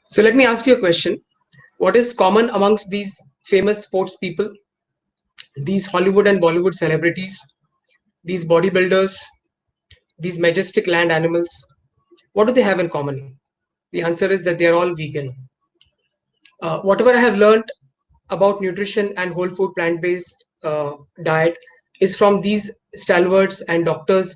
So let me ask you a question. What is common amongst these famous sports people, these Hollywood and Bollywood celebrities, these bodybuilders, these majestic land animals? What do they have in common? The answer is that they are all vegan. Whatever I have learned about nutrition and whole food plant-based diet is from these stalwarts and doctors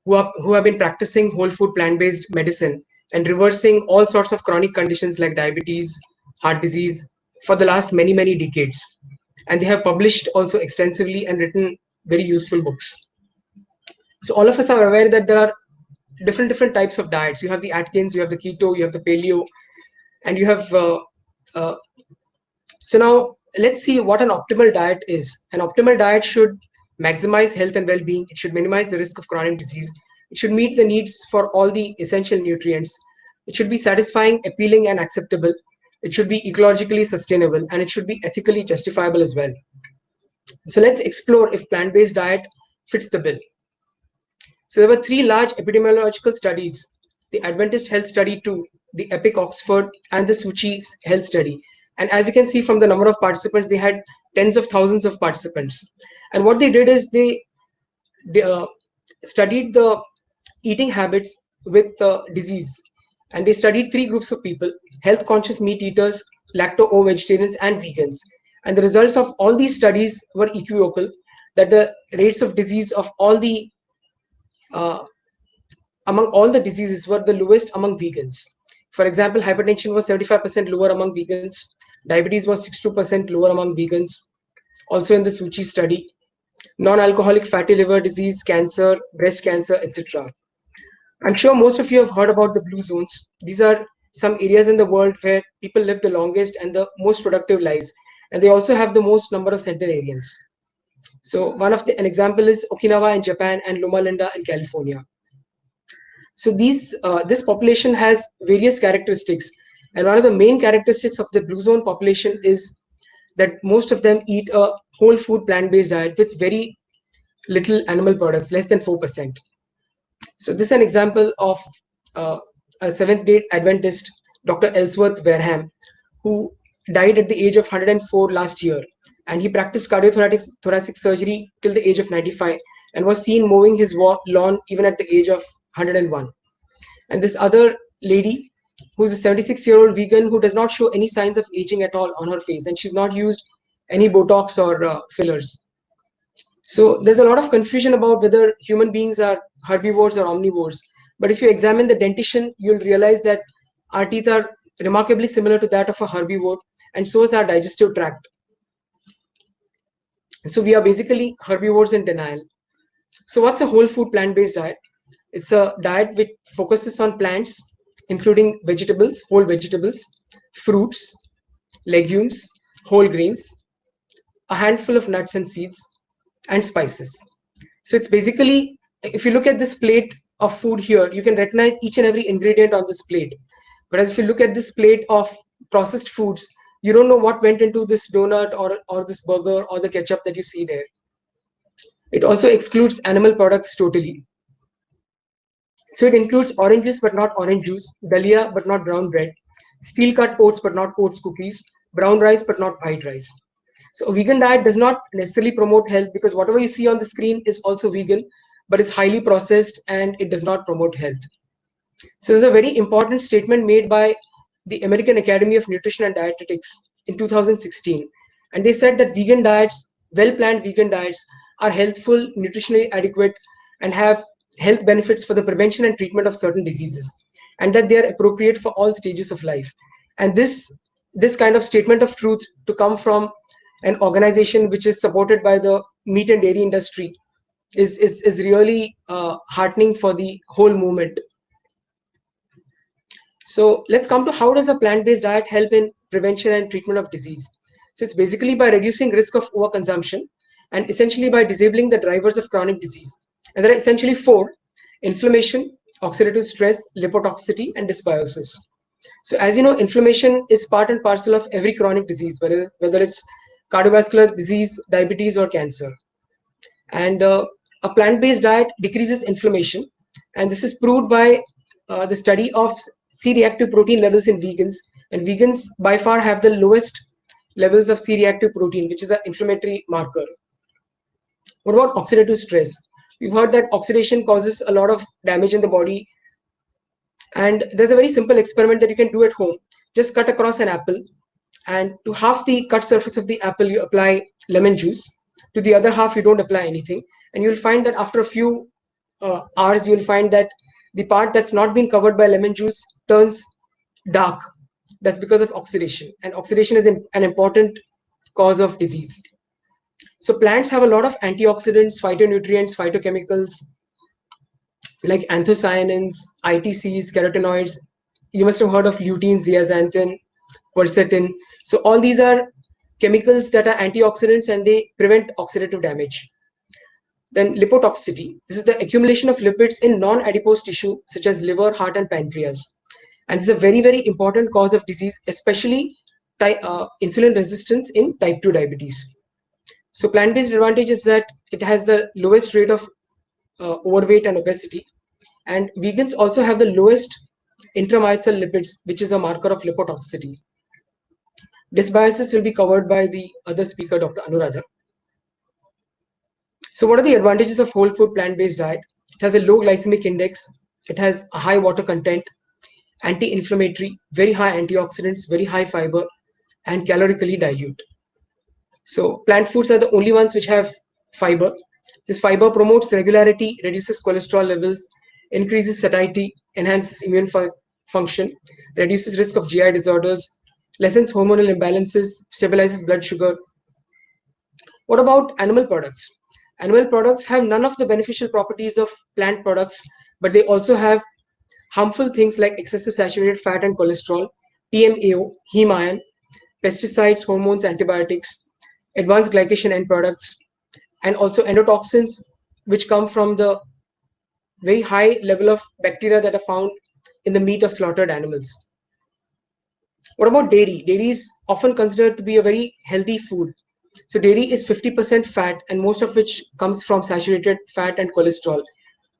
who have been practicing whole food plant-based medicine and reversing all sorts of chronic conditions like diabetes, heart disease for the last many decades. And they have published also extensively and written very useful books. So all of us are aware that there are different types of diets. You have the Atkins, you have the keto, you have the paleo, and you have uh, so now let's see what an optimal diet is. An optimal diet should maximize health and well-being. It should minimize the risk of chronic disease. It should meet the needs for all the essential nutrients. It should be satisfying, appealing, and acceptable. It should be ecologically sustainable, and it should be ethically justifiable as well. So let's explore if plant-based diet fits the bill. So there were three large epidemiological studies: the Adventist Health Study 2, the EPIC Oxford, and the Suchi Health Study. And as you can see from the number of participants, they had tens of thousands of participants. And what they did is they studied the eating habits with disease. And they studied three groups of people: health conscious meat eaters, lacto-o vegetarians, and vegans. And the results of all these studies were equivocal, that the rates of disease of all the uh, among all the diseases were the lowest among vegans. For example, hypertension was 75% lower among vegans, diabetes was 62% lower among vegans, also in the Suchi study, non-alcoholic fatty liver disease, cancer, breast cancer, etc. I'm sure most of you have heard about the blue zones. These are some areas in the world where people live the longest and the most productive lives, and they also have the most number of centenarians. So an example is Okinawa in Japan and Loma Linda in California. So this population has various characteristics, and one of the main characteristics of the blue zone population is that most of them eat a whole food plant-based diet with very little animal products, less than 4%. So this is an example of uh, a Seventh-day Adventist, Dr. Ellsworth Wareham, who died at the age of 104 last year, and he practiced cardiothoracic surgery till the age of 95 and was seen mowing his lawn even at the age of 101. And this other lady, who's a 76-year-old vegan who does not show any signs of aging at all on her face, and she's not used any Botox or fillers. So there's a lot of confusion about whether human beings are herbivores or omnivores. But if you examine the dentition, you'll realize that our teeth are remarkably similar to that of a herbivore, and so is our digestive tract. So we are basically herbivores in denial. So what's a whole food plant-based diet? It's a diet which focuses on plants, including vegetables, whole vegetables, fruits, legumes, whole grains, a handful of nuts and seeds, and spices. So it's basically, if you look at this plate of food here, you can recognize each and every ingredient on this plate. Whereas if you look at this plate of processed foods, you don't know what went into this donut or this burger or the ketchup that you see there. It also excludes animal products totally. So it includes oranges but not orange juice, dalia but not brown bread, steel cut oats but not oats cookies, brown rice but not white rice. So a vegan diet does not necessarily promote health, because whatever you see on the screen is also vegan, but it's highly processed and it does not promote health. So there's a very important statement made by the American Academy of Nutrition and Dietetics in 2016. And they said that vegan diets, well-planned vegan diets, are healthful, nutritionally adequate, and have health benefits for the prevention and treatment of certain diseases, and that they are appropriate for all stages of life. And this kind of statement of truth to come from an organization which is supported by the meat and dairy industry is really heartening for the whole movement. So let's come to how does a plant-based diet help in prevention and treatment of disease. So it's basically by reducing risk of overconsumption and essentially by disabling the drivers of chronic disease. And there are essentially four: inflammation, oxidative stress, lipotoxicity, and dysbiosis. So as you know, inflammation is part and parcel of every chronic disease, whether it's cardiovascular disease, diabetes, or cancer. And a plant-based diet decreases inflammation, and this is proved by the study of C-reactive protein levels in vegans, and vegans by far have the lowest levels of C-reactive protein, which is an inflammatory marker. What about oxidative stress? We've heard that oxidation causes a lot of damage in the body, and there's a very simple experiment that you can do at home. Just cut across an apple, and to half the cut surface of the apple you apply lemon juice, to the other half you don't apply anything, and you'll find that after a few hours you'll find that the part that's not been covered by lemon juice turns dark. That's because of oxidation, and oxidation is an important cause of disease. So plants have a lot of antioxidants, phytonutrients, phytochemicals like anthocyanins, ITCs, carotenoids. You must have heard of lutein, zeaxanthin, quercetin. So all these are chemicals that are antioxidants and they prevent oxidative damage. Then lipotoxicity. This is the accumulation of lipids in non-adipose tissue such as liver, heart, and pancreas. And this is a very, very important cause of disease, especially insulin resistance in type 2 diabetes. So plant-based advantage is that it has the lowest rate of overweight and obesity. And vegans also have the lowest intramyocyl lipids, which is a marker of lipotoxicity. Dysbiosis will be covered by the other speaker, Dr. Anuradha. So what are the advantages of whole food plant-based diet? It has a low glycemic index. It has a high water content, anti-inflammatory, very high antioxidants, very high fiber, and calorically dilute. So plant foods are the only ones which have fiber. This fiber promotes regularity, reduces cholesterol levels, increases satiety, enhances immune function, reduces risk of GI disorders, lessens hormonal imbalances, stabilizes blood sugar. What about animal products? Animal products have none of the beneficial properties of plant products, but they also have harmful things like excessive saturated fat and cholesterol, TMAO, heme iron, pesticides, hormones, antibiotics, advanced glycation end products, and also endotoxins, which come from the very high level of bacteria that are found in the meat of slaughtered animals. What about dairy? Dairy is often considered to be a very healthy food. So dairy is 50% fat, and most of which comes from saturated fat and cholesterol.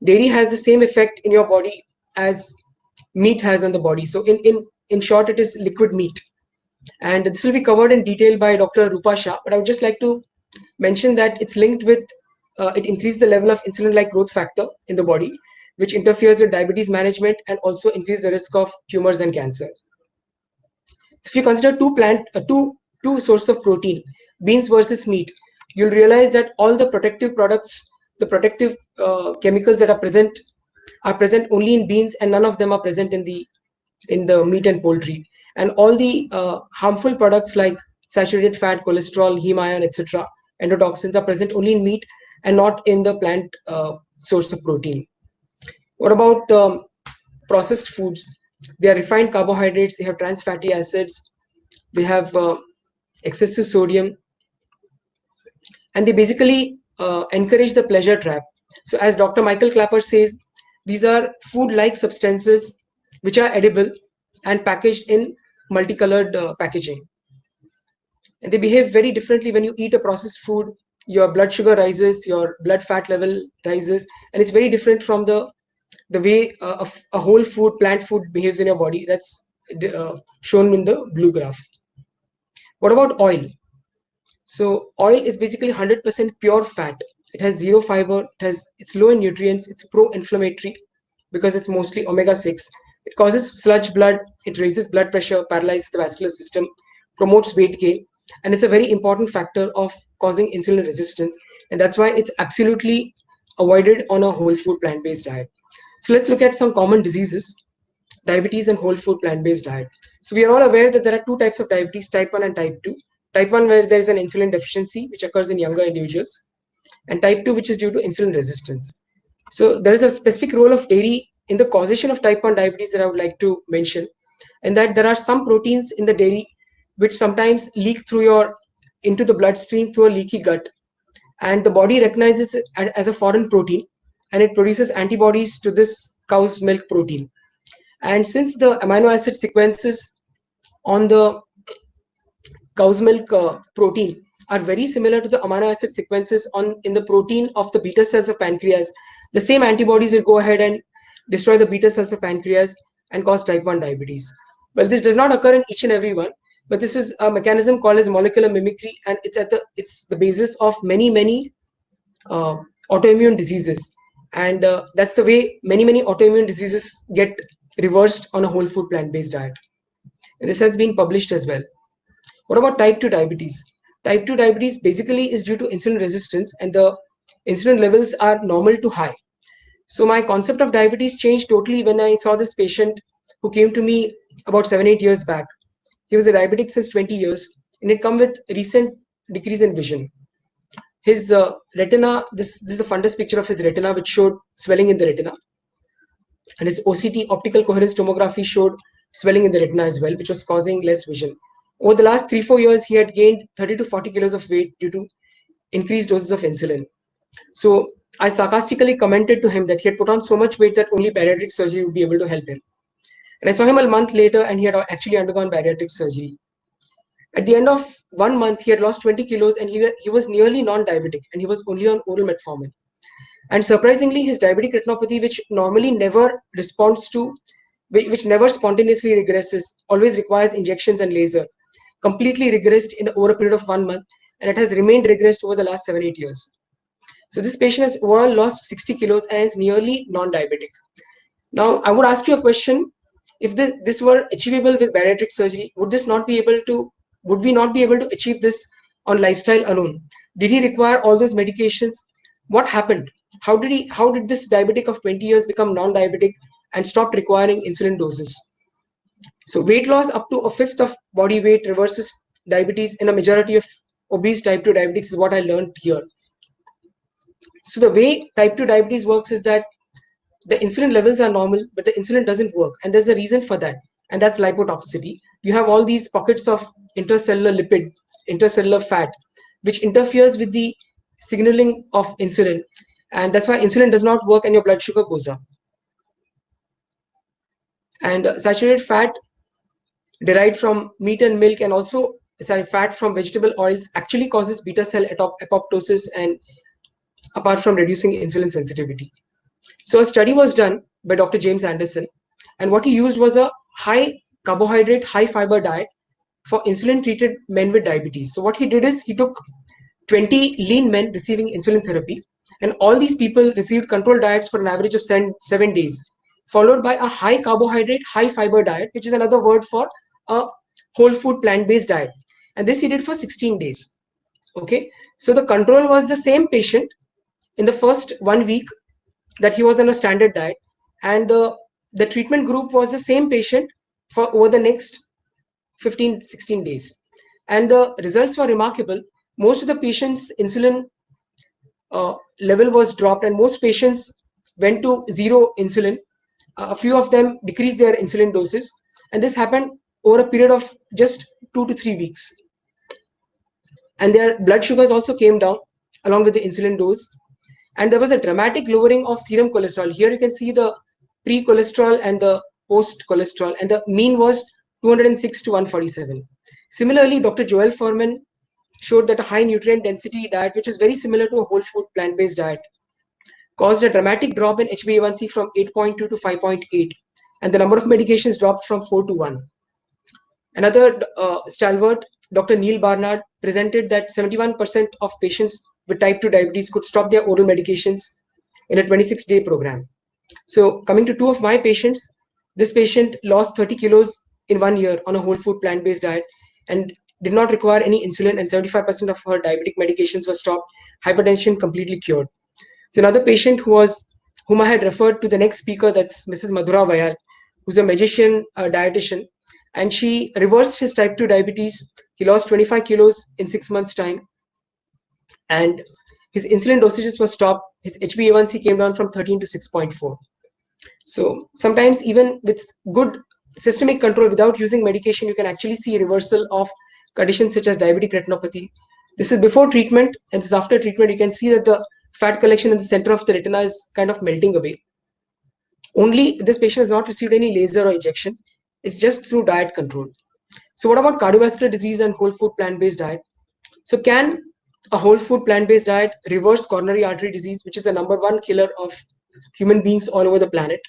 Dairy has the same effect in your body as meat has on the body. So in short, it is liquid meat. And this will be covered in detail by Dr. Rupa Shah, but I would just like to mention that it's linked with, it increases the level of insulin-like growth factor in the body, which interferes with diabetes management and also increases the risk of tumors and cancer. So if you consider two sources of protein, beans versus meat, you'll realize that all the protective products, the protective chemicals that are present only in beans, and none of them are present in the meat and poultry. And all the harmful products like saturated fat, cholesterol, heme iron, etc., endotoxins are present only in meat and not in the plant source of protein. What about processed foods? They are refined carbohydrates, they have trans fatty acids, they have excessive sodium, and they basically encourage the pleasure trap. So as Dr. Michael Clapper says, these are food-like substances which are edible and packaged in multicolored packaging. And they behave very differently. When you eat a processed food, your blood sugar rises, your blood fat level rises, and it's very different from the way a whole food, plant food behaves in your body. That's shown in the blue graph. What about oil? So oil is basically 100% pure fat. It has zero fiber, it's low in nutrients, it's pro-inflammatory because it's mostly omega-6. It causes sludge blood, it raises blood pressure, paralyzes the vascular system, promotes weight gain, and it's a very important factor of causing insulin resistance. And that's why it's absolutely avoided on a whole food plant-based diet. So let's look at some common diseases, diabetes and whole food plant-based diet. So we are all aware that there are two types of diabetes, type 1 and type 2. Type 1 where there is an insulin deficiency which occurs in younger individuals, and type 2 which is due to insulin resistance. So there is a specific role of dairy in the causation of type 1 diabetes that I would like to mention, and that there are some proteins in the dairy which sometimes leak into the bloodstream through a leaky gut, and the body recognizes it as a foreign protein, and it produces antibodies to this cow's milk protein. And since the amino acid sequences on the cow's milk protein are very similar to the amino acid sequences in the protein of the beta cells of pancreas, the same antibodies will go ahead and destroy the beta cells of pancreas, and cause type 1 diabetes. Well, this does not occur in each and every one, but this is a mechanism called as molecular mimicry, and it's the basis of many uh, autoimmune diseases, and that's the way many autoimmune diseases get reversed on a whole food plant-based diet. And this has been published as well. What about type 2 diabetes? Type 2 diabetes basically is due to insulin resistance, and the insulin levels are normal to high. So my concept of diabetes changed totally when I saw this patient who came to me about 7-8 years back. He was a diabetic since 20 years, and it come with recent decrease in vision. His retina, this is the fundus picture of his retina, which showed swelling in the retina. And his OCT, optical coherence tomography, showed swelling in the retina as well, which was causing less vision. Over the last 3-4 years, he had gained 30 to 40 kilos of weight due to increased doses of insulin. So I sarcastically commented to him that he had put on so much weight that only bariatric surgery would be able to help him. And I saw him a month later, and he had actually undergone bariatric surgery. At the end of 1 month, he had lost 20 kilos, and he was nearly non-diabetic, and he was only on oral metformin. And surprisingly, his diabetic retinopathy, which normally never responds to, which never spontaneously regresses, always requires injections and laser, completely regressed in over a period of 1 month, and it has remained regressed over the last 7-8 years. So this patient has overall lost 60 kilos and is nearly non-diabetic. Now, I would ask you a question: if this were achievable with bariatric surgery, would we not be able to achieve this on lifestyle alone? Did he require all those medications? What happened? How did this diabetic of 20 years become non-diabetic and stopped requiring insulin doses? So weight loss up to a fifth of body weight reverses diabetes in a majority of obese type 2 diabetics is what I learned here. So the way type 2 diabetes works is that the insulin levels are normal, but the insulin doesn't work. And there's a reason for that. And that's lipotoxicity. You have all these pockets of intracellular lipid, intracellular fat, which interferes with the signaling of insulin. And that's why insulin does not work and your blood sugar goes up. And saturated fat derived from meat and milk, and also fat from vegetable oils, actually causes beta cell apoptosis, and apart from reducing insulin sensitivity. So a study was done by Dr. James Anderson, and what he used was a high carbohydrate, high fiber diet for insulin treated men with diabetes. So what he did is he took 20 lean men receiving insulin therapy, and all these people received controlled diets for an average of 7 days, followed by a high carbohydrate, high fiber diet, which is another word for a whole food plant-based diet. And this he did for 16 days. Okay, so the control was the same patient in the first 1 week that he was on a standard diet, and the treatment group was the same patient for over the next 15-16 days, and the results were remarkable. Most of the patients' insulin level was dropped, and most patients went to zero insulin. A few of them decreased their insulin doses, and this happened over a period of just 2 to 3 weeks. And their blood sugars also came down along with the insulin dose, and there was a dramatic lowering of serum cholesterol. Here you can see the pre-cholesterol and the post-cholesterol, and the mean was 206 to 147. Similarly, Dr. Joel Furman showed that a high nutrient density diet, which is very similar to a whole food plant-based diet, caused a dramatic drop in HbA1c from 8.2 to 5.8, and the number of medications dropped from 4 to 1. Another stalwart, Dr. Neil Barnard, presented that 71% of patients with type 2 diabetes could stop their oral medications in a 26-day program. So coming to two of my patients, this patient lost 30 kilos in 1 year on a whole food plant-based diet and did not require any insulin, and 75% of her diabetic medications were stopped, hypertension completely cured. So another patient whom I had referred to the next speaker, that's Mrs. Madhura Vayal, who's a magician dietitian, and she reversed his type 2 diabetes. He lost 25 kilos in 6 months' time, and his insulin dosages were stopped. His HbA1c came down from 13 to 6.4. So sometimes even with good systemic control without using medication, you can actually see reversal of conditions such as diabetic retinopathy. This is before treatment, and this is after treatment. You can see that the fat collection in the center of the retina is kind of melting away. Only this patient has not received any laser or injections. It's just through diet control. So what about cardiovascular disease and whole food plant-based diet? So can a whole food plant-based diet reverse coronary artery disease, which is the #1 killer of human beings all over the planet?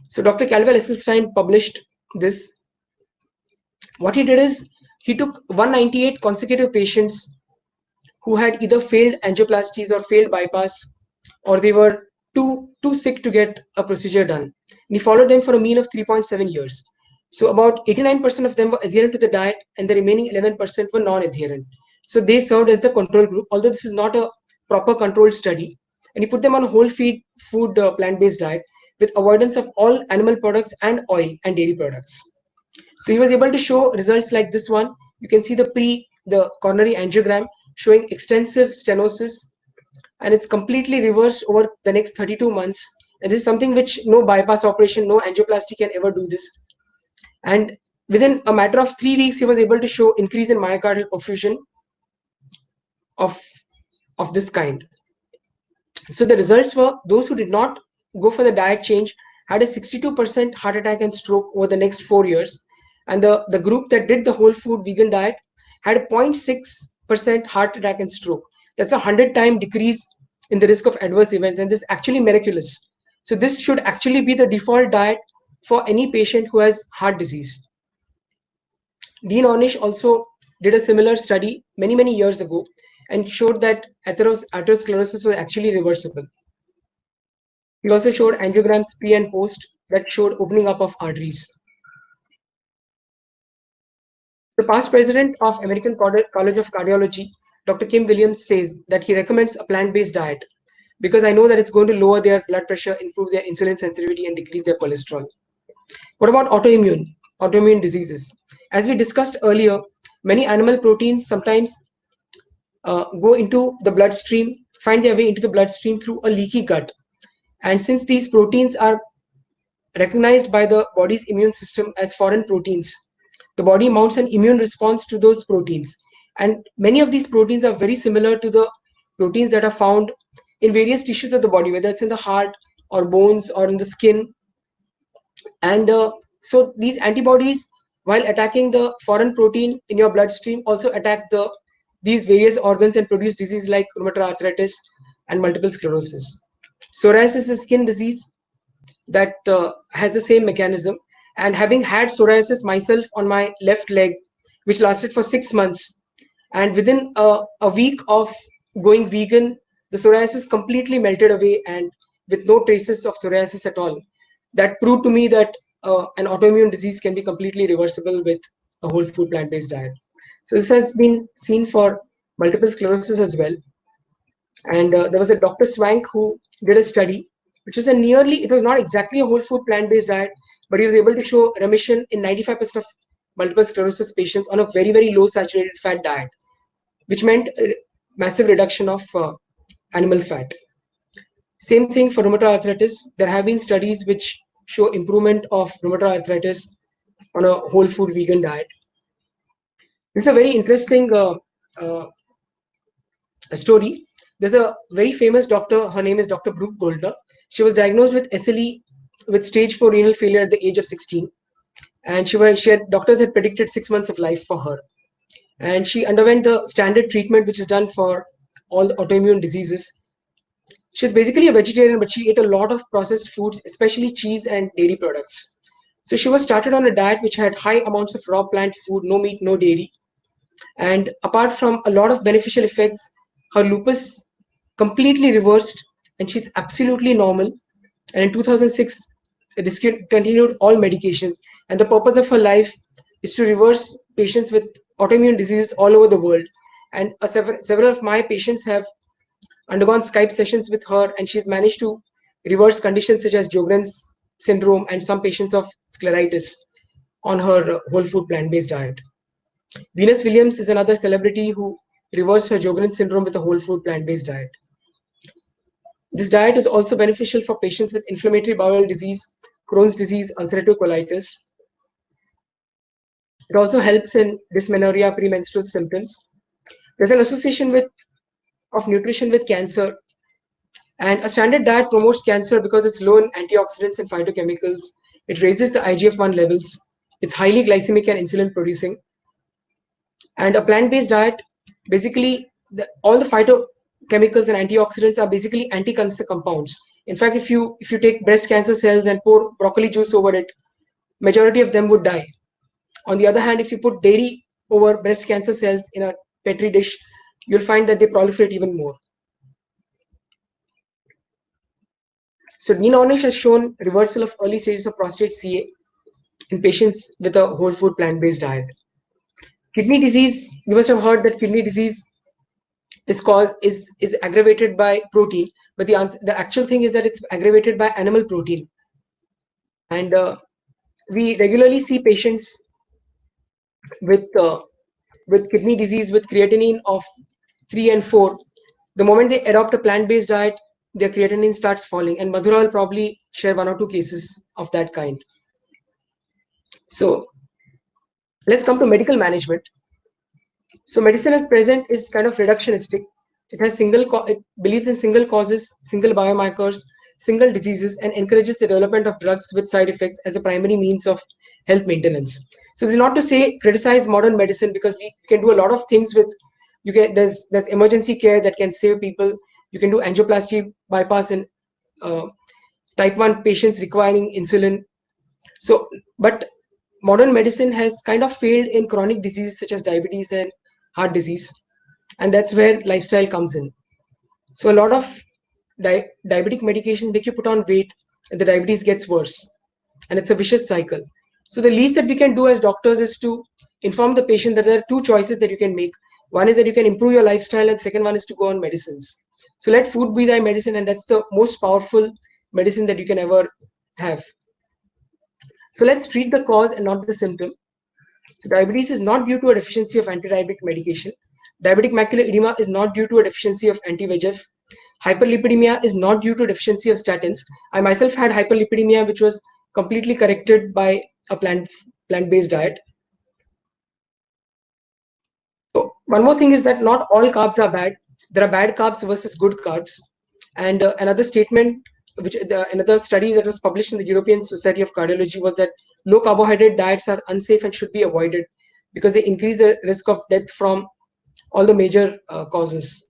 So Dr. Caldwell Esselstyn published this. What he did is he took 198 consecutive patients who had either failed angioplasties or failed bypass, or they were too sick to get a procedure done. And he followed them for a mean of 3.7 years. So about 89% of them were adherent to the diet, and the remaining 11% were non-adherent. So they served as the control group, although this is not a proper controlled study. And he put them on a whole feed food plant-based diet with avoidance of all animal products and oil and dairy products. So he was able to show results like this one. You can see the coronary angiogram showing extensive stenosis, and it's completely reversed over the next 32 months. And this is something which no bypass operation, no angioplasty can ever do this. And within a matter of 3 weeks, he was able to show increase in myocardial perfusion of, of this kind. So the results were those who did not go for the diet change had a 62% heart attack and stroke over the next 4 years. And the group that did the whole food vegan diet had a 0.6% heart attack and stroke. That's a 100-time decrease in the risk of adverse events. And this is actually miraculous. So this should actually be the default diet for any patient who has heart disease. Dean Ornish also did a similar study many years ago and showed that atherosclerosis was actually reversible. He also showed angiograms pre and post that showed opening up of arteries. The past president of American College of Cardiology, Dr. Kim Williams, says that he recommends a plant-based diet because I know that it's going to lower their blood pressure, improve their insulin sensitivity, and decrease their cholesterol. What about autoimmune diseases? As we discussed earlier, many animal proteins sometimes go into the bloodstream, find their way into the bloodstream through a leaky gut. And since these proteins are recognized by the body's immune system as foreign proteins, the body mounts an immune response to those proteins. And many of these proteins are very similar to the proteins that are found in various tissues of the body, whether it's in the heart or bones or in the skin. And so these antibodies, while attacking the foreign protein in your bloodstream, also attack these various organs and produce disease like rheumatoid arthritis and multiple sclerosis. Psoriasis is a skin disease that has the same mechanism. And having had psoriasis myself on my left leg, which lasted for 6 months, and within a week of going vegan, the psoriasis completely melted away and with no traces of psoriasis at all. That proved to me that an autoimmune disease can be completely reversible with a whole food plant-based diet. So this has been seen for multiple sclerosis as well. And there was a Dr. Swank who did a study, which was it was not exactly a whole food plant-based diet, but he was able to show remission in 95% of multiple sclerosis patients on a very low saturated fat diet, which meant a massive reduction of animal fat. Same thing for rheumatoid arthritis. There have been studies which show improvement of rheumatoid arthritis on a whole food vegan diet. It's a very interesting story. There's a very famous doctor. Her name is Dr. Brooke Goldner. She was diagnosed with SLE with stage 4 renal failure at the age of 16, and doctors had predicted 6 months of life for her. And she underwent the standard treatment which is done for all the autoimmune diseases. She's basically a vegetarian, but she ate a lot of processed foods, especially cheese and dairy products. So she was started on a diet which had high amounts of raw plant food, no meat, no dairy. And apart from a lot of beneficial effects, her lupus completely reversed and she's absolutely normal. And in 2006, discontinued all medications. And the purpose of her life is to reverse patients with autoimmune diseases all over the world. And several of my patients have undergone Skype sessions with her, and she's managed to reverse conditions such as Sjogren's syndrome and some patients of scleritis on her whole food plant-based diet. Venus Williams is another celebrity who reversed her Sjogren's syndrome with a whole food plant-based diet. This diet is also beneficial for patients with inflammatory bowel disease, Crohn's disease, ulcerative colitis. It also helps in dysmenorrhea, premenstrual symptoms. There's an association of nutrition with cancer. And a standard diet promotes cancer because it's low in antioxidants and phytochemicals. It raises the IGF-1 levels. It's highly glycemic and insulin producing. And a plant-based diet, basically, all the phytochemicals and antioxidants are basically anti-cancer compounds. In fact, if you take breast cancer cells and pour broccoli juice over it, majority of them would die. On the other hand, if you put dairy over breast cancer cells in a petri dish, you'll find that they proliferate even more. So Dean Ornish has shown reversal of early stages of prostate CA in patients with a whole food plant-based diet. Kidney disease, you must have heard that kidney disease is aggravated by protein, but the actual thing is that it's aggravated by animal protein. And we regularly see patients with kidney disease with creatinine of 3 and 4. The moment they adopt a plant-based diet, their creatinine starts falling, and Madhura will probably share 1 or 2 cases of that kind. So let's come to medical management. So medicine as present is kind of reductionistic. It has it believes in single causes, single biomarkers, single diseases, and encourages the development of drugs with side effects as a primary means of health maintenance. So this is not to say criticize modern medicine, because we can do a lot of things with there's emergency care that can save people. You can do angioplasty bypass in type 1 patients requiring insulin. So, but modern medicine has kind of failed in chronic diseases such as diabetes and heart disease, and that's where lifestyle comes in. So a lot of diabetic medications make you put on weight, and the diabetes gets worse, and it's a vicious cycle. So the least that we can do as doctors is to inform the patient that there are 2 choices that you can make. One is that you can improve your lifestyle, and second one is to go on medicines. So let food be thy medicine, and that's the most powerful medicine that you can ever have. So let's treat the cause and not the symptom. So diabetes is not due to a deficiency of anti-diabetic medication. Diabetic macular edema is not due to a deficiency of anti-VEGF. Hyperlipidemia is not due to a deficiency of statins. I myself had hyperlipidemia, which was completely corrected by a plant-based diet. So one more thing is that not all carbs are bad. There are bad carbs versus good carbs. And another statement, another study that was published in the European Society of Cardiology, was that low carbohydrate diets are unsafe and should be avoided because they increase the risk of death from all the major causes.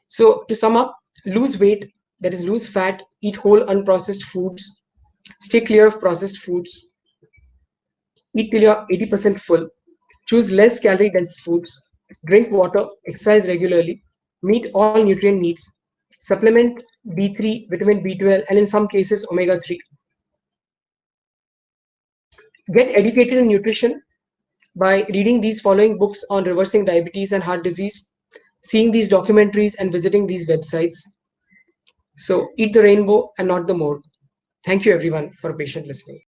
So to sum up, lose weight, that is lose fat, eat whole unprocessed foods, stay clear of processed foods, eat till you're 80% full, choose less calorie dense foods, drink water, exercise regularly, meet all nutrient needs, supplement D3, vitamin B12, and in some cases omega-3. Get educated in nutrition by reading these following books on reversing diabetes and heart disease, seeing these documentaries, and visiting these websites. So eat the rainbow and not the morgue. Thank you everyone for patient listening.